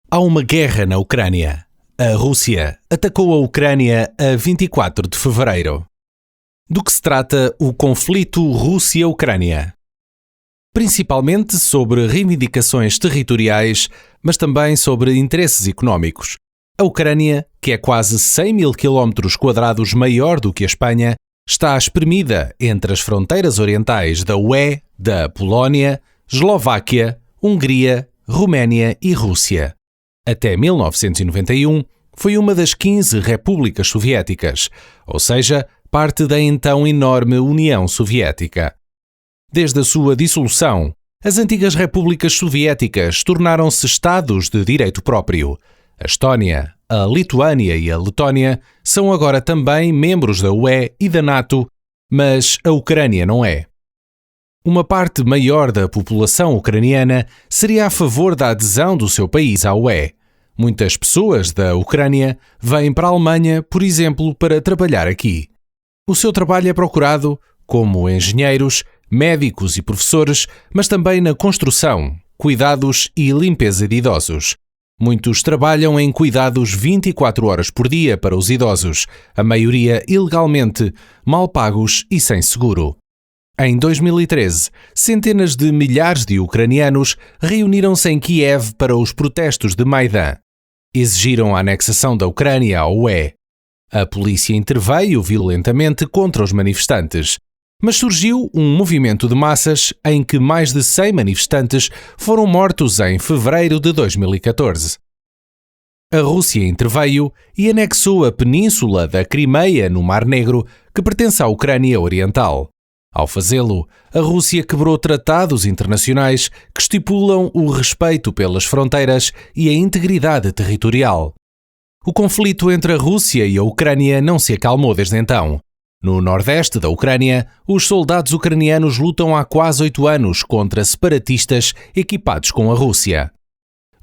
Há uma guerra na Ucrânia. A Rússia atacou a Ucrânia a 24 de fevereiro. Do que se trata o conflito Rússia-Ucrânia? Principalmente sobre reivindicações territoriais, mas também sobre interesses económicos. A Ucrânia, que é quase 100 mil km² maior do que a Espanha, está espremida entre as fronteiras orientais da UE, da Polónia, Eslováquia, Hungria, Roménia e Rússia. Até 1991, foi uma das 15 repúblicas soviéticas, ou seja, parte da então enorme União Soviética. Desde a sua dissolução, as antigas repúblicas soviéticas tornaram-se estados de direito próprio. A Estónia, a Lituânia e a Letónia são agora também membros da UE e da NATO, mas a Ucrânia não é. Uma parte maior da população ucraniana seria a favor da adesão do seu país à UE. Muitas pessoas da Ucrânia vêm para a Alemanha, por exemplo, para trabalhar aqui. O seu trabalho é procurado como engenheiros, médicos e professores, mas também na construção, cuidados e limpeza de idosos. Muitos trabalham em cuidados 24 horas por dia para os idosos, a maioria ilegalmente, mal pagos e sem seguro. Em 2013, centenas de milhares de ucranianos reuniram-se em Kiev para os protestos de Maidan. Exigiram a anexação da Ucrânia à UE. A polícia interveio violentamente contra os manifestantes, mas surgiu um movimento de massas em que mais de 100 manifestantes foram mortos em fevereiro de 2014. A Rússia interveio e anexou a península da Crimeia no Mar Negro, que pertence à Ucrânia Oriental. Ao fazê-lo, a Rússia quebrou tratados internacionais que estipulam o respeito pelas fronteiras e a integridade territorial. O conflito entre a Rússia e a Ucrânia não se acalmou desde então. No nordeste da Ucrânia, os soldados ucranianos lutam há quase 8 anos contra separatistas equipados com a Rússia.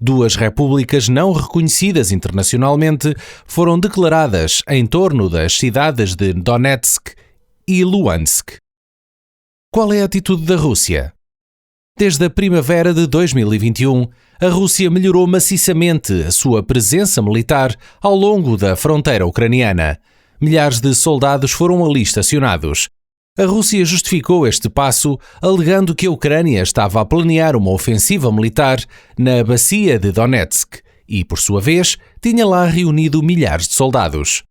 2 repúblicas não reconhecidas internacionalmente foram declaradas em torno das cidades de Donetsk e Luhansk. Qual é a atitude da Rússia? Desde a primavera de 2021, a Rússia melhorou maciçamente a sua presença militar ao longo da fronteira ucraniana. Milhares de soldados foram ali estacionados. A Rússia justificou este passo alegando que a Ucrânia estava a planear uma ofensiva militar na bacia de Donetsk e, por sua vez, tinha lá reunido milhares de soldados.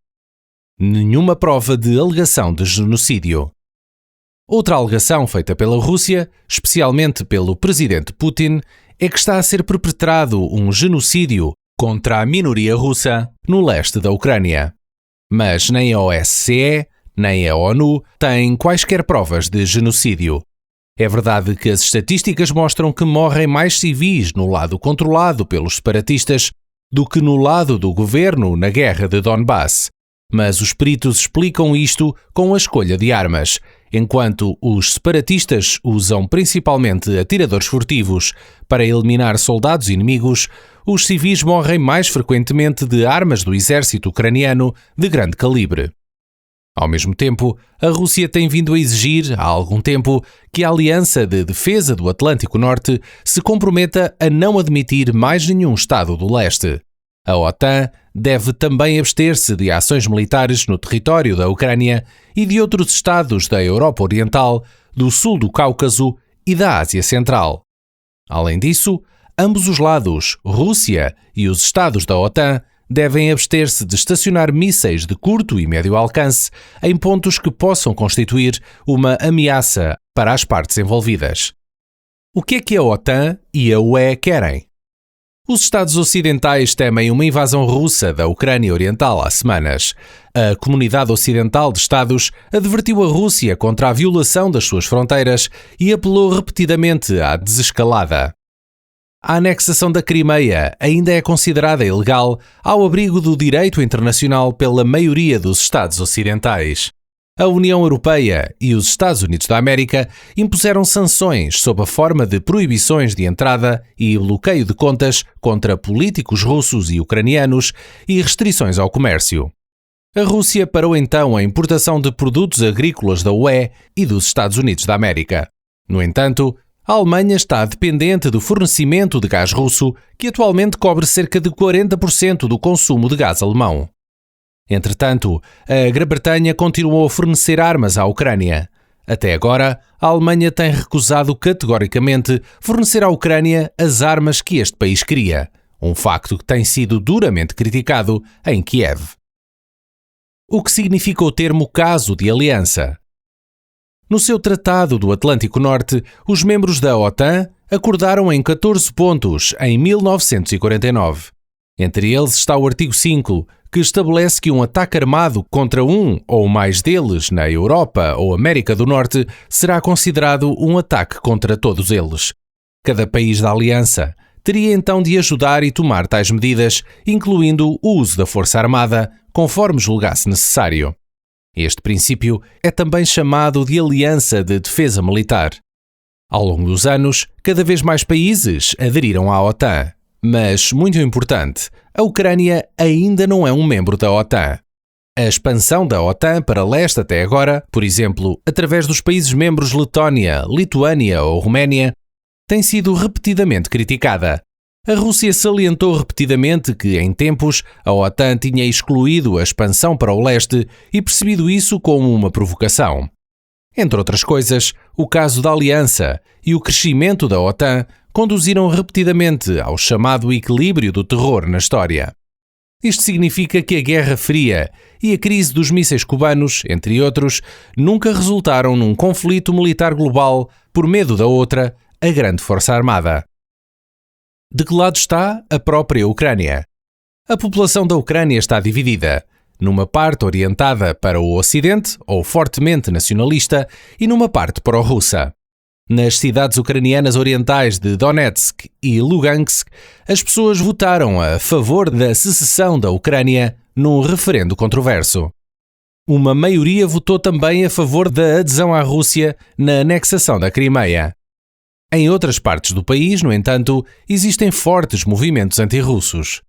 Nenhuma prova de alegação de genocídio. Outra alegação feita pela Rússia, especialmente pelo presidente Putin, é que está a ser perpetrado um genocídio contra a minoria russa no leste da Ucrânia. Mas nem a OSCE, nem a ONU têm quaisquer provas de genocídio. É verdade que as estatísticas mostram que morrem mais civis no lado controlado pelos separatistas do que no lado do governo na guerra de Donbass. Mas os peritos explicam isto com a escolha de armas. Enquanto os separatistas usam principalmente atiradores furtivos para eliminar soldados inimigos, os civis morrem mais frequentemente de armas do exército ucraniano de grande calibre. Ao mesmo tempo, a Rússia tem vindo a exigir, há algum tempo, que a Aliança de Defesa do Atlântico Norte se comprometa a não admitir mais nenhum Estado do leste. A OTAN deve também abster-se de ações militares no território da Ucrânia e de outros estados da Europa Oriental, do sul do Cáucaso e da Ásia Central. Além disso, ambos os lados, Rússia e os estados da OTAN, devem abster-se de estacionar mísseis de curto e médio alcance em pontos que possam constituir uma ameaça para as partes envolvidas. O que é que a OTAN e a UE querem? Os Estados Ocidentais temem uma invasão russa da Ucrânia Oriental há semanas. A Comunidade Ocidental de Estados advertiu a Rússia contra a violação das suas fronteiras e apelou repetidamente à desescalada. A anexação da Crimeia ainda é considerada ilegal ao abrigo do direito internacional pela maioria dos Estados ocidentais. A União Europeia e os Estados Unidos da América impuseram sanções sob a forma de proibições de entrada e bloqueio de contas contra políticos russos e ucranianos e restrições ao comércio. A Rússia parou então a importação de produtos agrícolas da UE e dos Estados Unidos da América. No entanto, A Alemanha está dependente do fornecimento de gás russo, que atualmente cobre cerca de 40% do consumo de gás alemão. Entretanto, a Grã-Bretanha continuou a fornecer armas à Ucrânia. Até agora, a Alemanha tem recusado categoricamente fornecer à Ucrânia as armas que este país queria, um facto que tem sido duramente criticado em Kiev. O que significa o termo caso de aliança? No seu Tratado do Atlântico Norte, os membros da OTAN acordaram em 14 pontos em 1949. Entre eles está o artigo 5, que estabelece que um ataque armado contra um ou mais deles na Europa ou América do Norte será considerado um ataque contra todos eles. Cada país da aliança teria então de ajudar e tomar tais medidas, incluindo o uso da força armada, conforme julgasse necessário. Este princípio é também chamado de Aliança de Defesa Militar. Ao longo dos anos, cada vez mais países aderiram à OTAN, mas, muito importante, a Ucrânia ainda não é um membro da OTAN. A expansão da OTAN para leste até agora, por exemplo, através dos países membros Letónia, Lituânia ou Roménia, tem sido repetidamente criticada. A Rússia salientou repetidamente que, em tempos, a OTAN tinha excluído a expansão para o leste e percebido isso como uma provocação. Entre outras coisas, o caso da aliança e o crescimento da OTAN conduziram repetidamente ao chamado equilíbrio do terror na história. Isto significa que a Guerra Fria e a crise dos mísseis cubanos, entre outros, nunca resultaram num conflito militar global por medo da outra, a grande força armada. De que lado está a própria Ucrânia? A população da Ucrânia está dividida, numa parte orientada para o Ocidente, ou fortemente nacionalista, e numa parte pró-russa. Nas cidades ucranianas orientais de Donetsk e Lugansk, as pessoas votaram a favor da secessão da Ucrânia num referendo controverso. Uma maioria votou também a favor da adesão à Rússia na anexação da Crimeia. Em outras partes do país, no entanto, existem fortes movimentos antirrussos.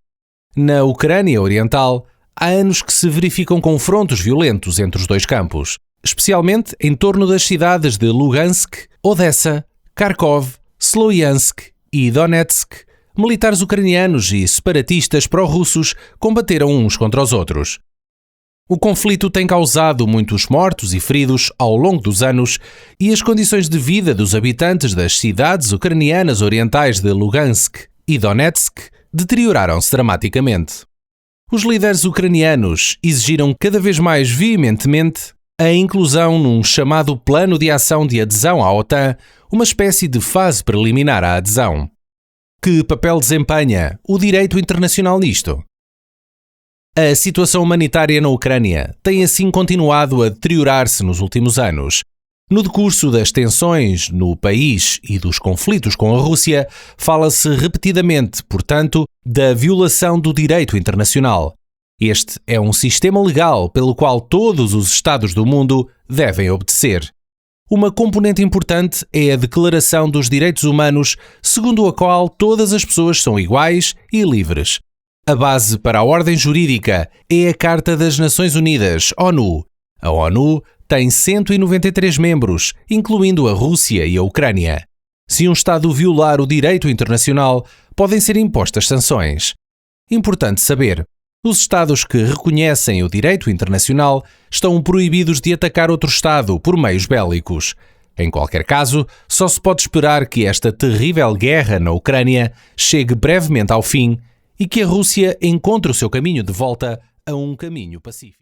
Na Ucrânia Oriental, há anos que se verificam confrontos violentos entre os dois campos, especialmente em torno das cidades de Lugansk, Odessa, Kharkov, Sloyansk e Donetsk. Militares ucranianos e separatistas pró-russos combateram uns contra os outros. O conflito tem causado muitos mortos e feridos ao longo dos anos e as condições de vida dos habitantes das cidades ucranianas orientais de Lugansk e Donetsk deterioraram-se dramaticamente. Os líderes ucranianos exigiram cada vez mais veementemente a inclusão num chamado Plano de Ação de Adesão à OTAN, uma espécie de fase preliminar à adesão. Que papel desempenha o direito internacional nisto? A situação humanitária na Ucrânia tem assim continuado a deteriorar-se nos últimos anos. No decurso das tensões no país e dos conflitos com a Rússia, fala-se repetidamente, portanto, da violação do direito internacional. Este é um sistema legal pelo qual todos os Estados do mundo devem obedecer. Uma componente importante é a Declaração dos Direitos Humanos, segundo a qual todas as pessoas são iguais e livres. A base para a ordem jurídica é a Carta das Nações Unidas, ONU. A ONU tem 193 membros, incluindo a Rússia e a Ucrânia. Se um Estado violar o direito internacional, podem ser impostas sanções. Importante saber, os Estados que reconhecem o direito internacional estão proibidos de atacar outro Estado por meios bélicos. Em qualquer caso, só se pode esperar que esta terrível guerra na Ucrânia chegue brevemente ao fim e que a Rússia encontre o seu caminho de volta a um caminho pacífico.